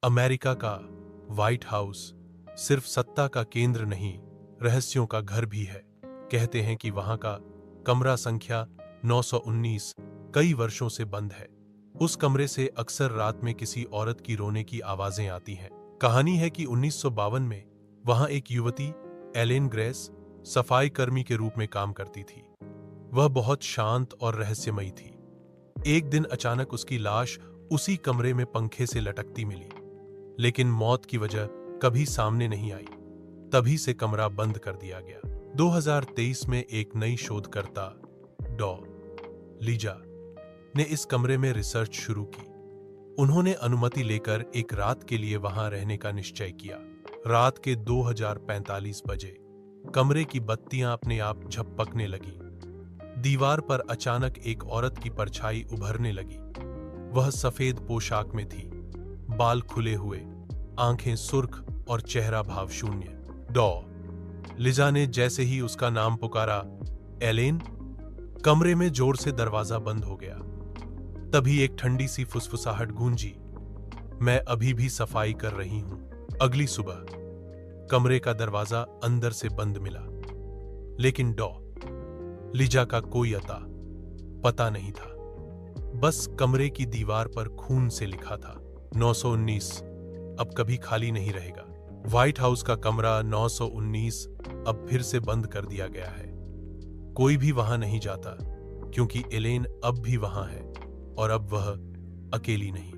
America का white house सिर्फ सत्ता का केंद्र नहीं, रहस्यों का घर भी है। कहते हैं कि वहां का कमरा संख्या 919 कई वर्षों से बंद है। उस कमरे से अक्सर रात में किसी औरत की रोने की आवाजें आती हैं। कहानी है कि 1952 में वहां एक युवती एलेन ग्रेस सफाई कर्मी के रूप में काम करती थी। वह बहुत शांत और रहस्यमयी थी। एक दिन अचानक उसकी लाश उसी कमरे में पंखे से लटकती मिली, लेकिन मौत की वजह कभी सामने नहीं आई। तभी से कमरा बंद कर दिया गया। 2023 में एक नई शोधकर्ता डॉ लीजा ने इस कमरे में रिसर्च शुरू की। उन्होंने अनुमति लेकर एक रात के लिए वहां रहने का निश्चय किया। रात के 2045 बजे कमरे की बत्तियां अपने आप झपकने लगी। दीवार पर अचानक एक औरत की परछाई उभरने लगी। वह सफेद पोशाक में थी, बाल खुले हुए, आंखें सुर्ख और चेहरा भाव शून्य। डॉ लिजा ने जैसे ही उसका नाम पुकारा, एलेन, कमरे में जोर से दरवाजा बंद हो गया। तभी एक ठंडी सी फुसफुसाहट गूंजी, मैं अभी भी सफाई कर रही हूं। अगली सुबह कमरे का दरवाजा अंदर से बंद मिला, लेकिन डॉ लिजा का कोई अता पता नहीं था। बस कमरे की दीवार पर खून से लिखा था, 919 अब कभी खाली नहीं रहेगा। व्हाइट हाउस का कमरा 919 अब फिर से बंद कर दिया गया है। कोई भी वहां नहीं जाता, क्योंकि एलेन अब भी वहां है, और अब वह अकेली नहीं।